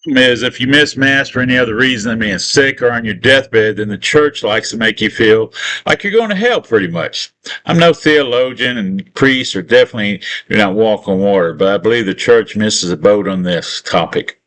Is if you miss mass for any other reason than being sick or on your deathbed, then the church likes to make you feel like you're going to hell pretty much. I'm no theologian, and priests are definitely do not walk on water, but I believe the church misses a boat on this topic.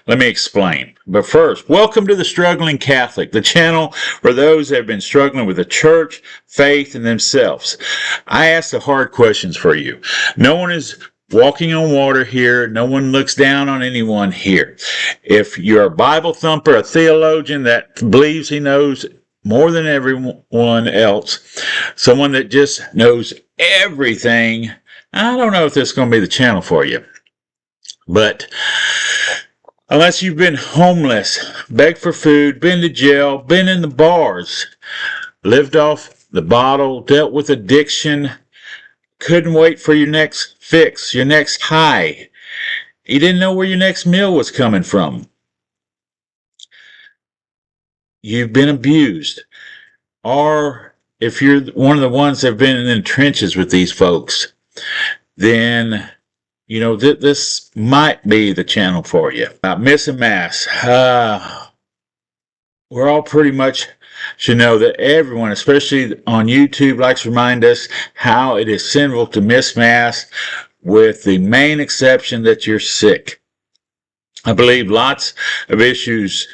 Let me explain. But first, welcome to the Struggling Catholic, the channel for those that have been struggling with the church, faith, and themselves. I ask the hard questions for you. No one is walking on water here. No one looks down on anyone here. If you're a Bible thumper, a theologian that believes he knows more than everyone else, someone that just knows everything, I don't know if this is going to be the channel for you. But unless you've been homeless, begged for food, been to jail, been in the bars, lived off the bottle, dealt with addiction, couldn't wait for your next fix, your next high. You didn't know where your next meal was coming from. You've been abused. Or if you're one of the ones that have been in the trenches with these folks, then you know this might be the channel for you. Missing mass. We're all pretty much should know that everyone, especially on YouTube, likes to remind us how it is sinful to miss mass, with the main exception that you're sick. I believe lots of issues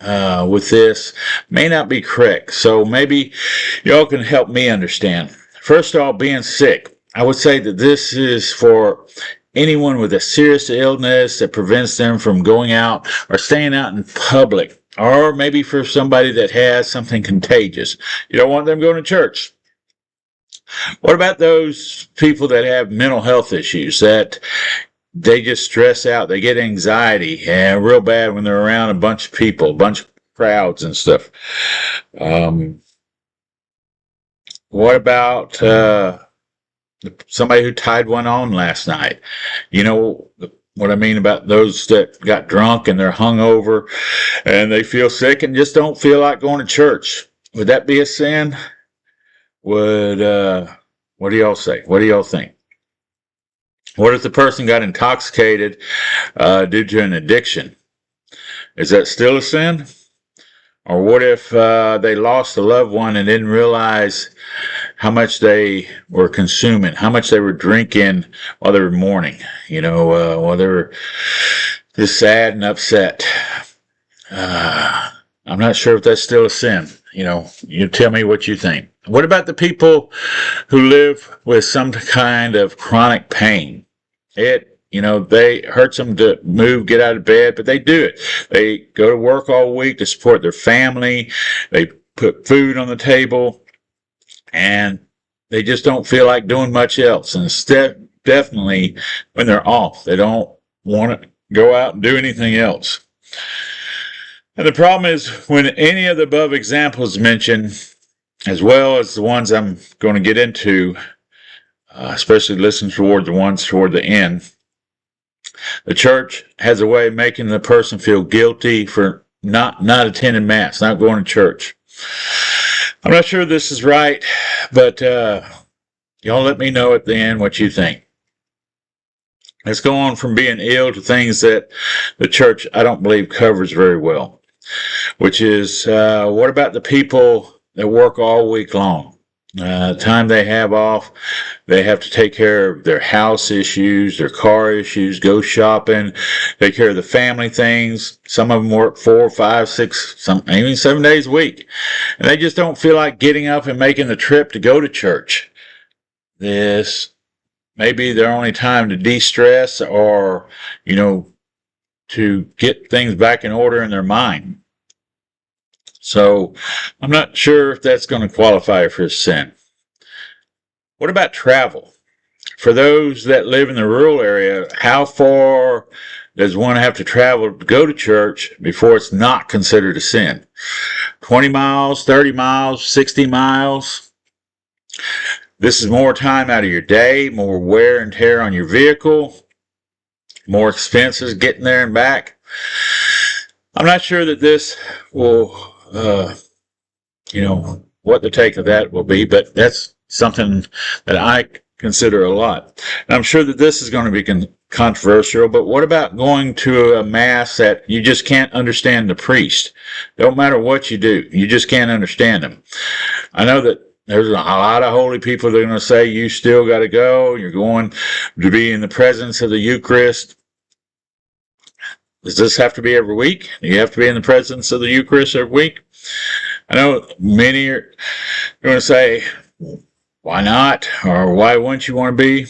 with this may not be correct, so maybe y'all can help me understand. First of all, being sick. I would say that this is for anyone with a serious illness that prevents them from going out or staying out in public. Or maybe for somebody that has something contagious. You don't want them going to church. What about those people that have mental health issues, that they just stress out, they get anxiety, and real bad when they're around a bunch of people, a bunch of crowds and stuff? What about somebody who tied one on last night? You know what I mean about those that got drunk and they're hungover and they feel sick and just don't feel like going to church. Would that be a sin? What do y'all say? What do y'all think? What if the person got intoxicated due to an addiction? Is that still a sin? Or what if they lost a loved one and didn't realize how much they were consuming, how much they were drinking while they were mourning, while they were just sad and upset? I'm not sure if that's still a sin. You tell me what you think. What about the people who live with some kind of chronic pain? They hurts them to move, get out of bed, but they do it. They go to work all week to support their family. They put food on the table, and they just don't feel like doing much else. And definitely when they're off, they don't want to go out and do anything else. And the problem is when any of the above examples mentioned, as well as the ones I'm going to get into, especially listen toward the ones toward the end, the church has a way of making the person feel guilty for not attending mass, not going to church. I'm not sure this is right, but y'all let me know at the end what you think. Let's go on from being ill to things that the church, I don't believe, covers very well, which is what about the people that work all week long? Time they have off, they have to take care of their house issues, their car issues, go shopping, take care of the family things. Some of them work 4, 5, 6, even 7 days a week. And they just don't feel like getting up and making the trip to go to church. This may be their only time to de-stress or, to get things back in order in their mind. So I'm not sure if that's going to qualify for a sin. What about travel? For those that live in the rural area, how far does one have to travel to go to church before it's not considered a sin? 20 miles, 30 miles, 60 miles? This is more time out of your day, more wear and tear on your vehicle, more expenses getting there and back. I'm not sure that this will what the take of that will be, but that's something that I consider a lot. And I'm sure that this is going to be controversial, but what about going to a mass that you just can't understand the priest? Don't matter what you do, you just can't understand them. I know that there's a lot of holy people that are going to say you still got to go. You're going to be in the presence of the Eucharist. Does this have to be every week? Do you have to be in the presence of the Eucharist every week? I know many are going to say, why not? Or why wouldn't you want to be?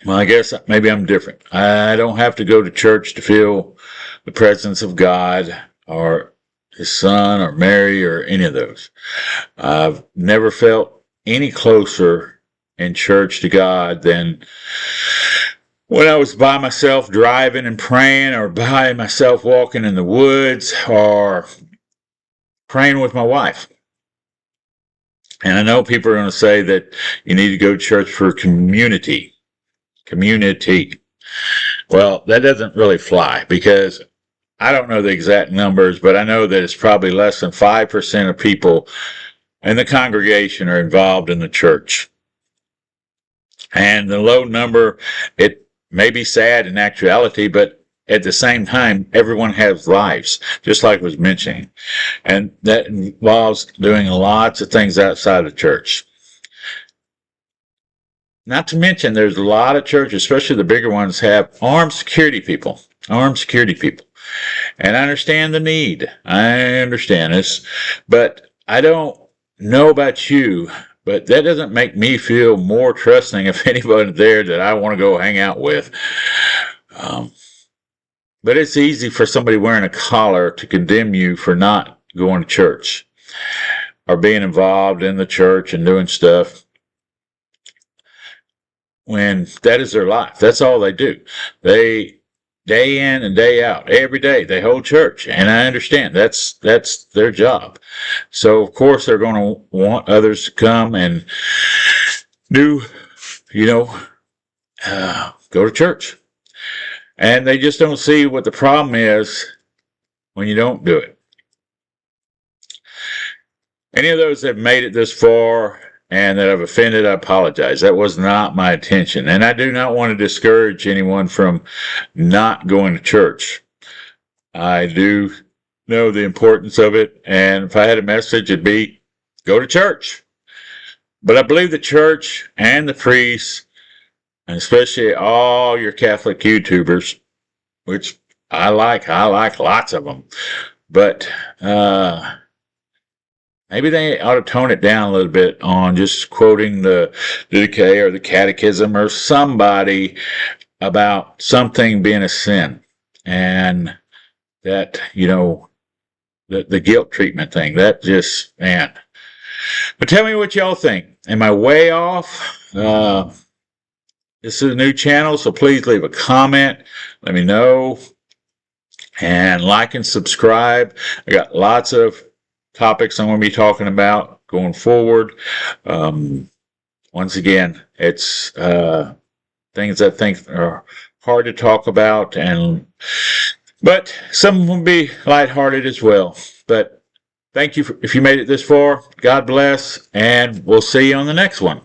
Well, I guess maybe I'm different. I don't have to go to church to feel the presence of God or His Son or Mary or any of those. I've never felt any closer in church to God than when I was by myself driving and praying, or by myself walking in the woods, or praying with my wife. And I know people are going to say that you need to go to church for community. Well, that doesn't really fly, because I don't know the exact numbers, but I know that it's probably less than 5% of people in the congregation are involved in the church. And the low number, it may be sad in actuality, but at the same time, everyone has lives, just like I was mentioning. And that involves doing lots of things outside of church. Not to mention, there's a lot of churches, especially the bigger ones, have armed security people. And I understand the need. I understand this. But I don't know about you, but that doesn't make me feel more trusting of anybody there that I want to go hang out with. But it's easy for somebody wearing a collar to condemn you for not going to church or being involved in the church and doing stuff, when that is their life. That's all they do. They, day in and day out, every day, they hold church. And I understand that's their job. So, of course, they're going to want others to come and do, go to church. And they just don't see what the problem is when you don't do it. Any of those that have made it this far and that I've offended, I apologize. That was not my intention. And I do not want to discourage anyone from not going to church. I do know the importance of it. And if I had a message, it'd be, go to church. But I believe the church and the priests, and especially all your Catholic YouTubers, which I like lots of them, but maybe they ought to tone it down a little bit on just quoting the Didache or the Catechism or somebody about something being a sin, and that, the guilt treatment thing, that just, man. But tell me what y'all think. Am I way off? This is a new channel, so please leave a comment. Let me know. And like and subscribe. I got lots of topics I'm going to be talking about going forward. Once again, it's things I think are hard to talk about, but some will be lighthearted as well. But thank you if you made it this far. God bless, and we'll see you on the next one.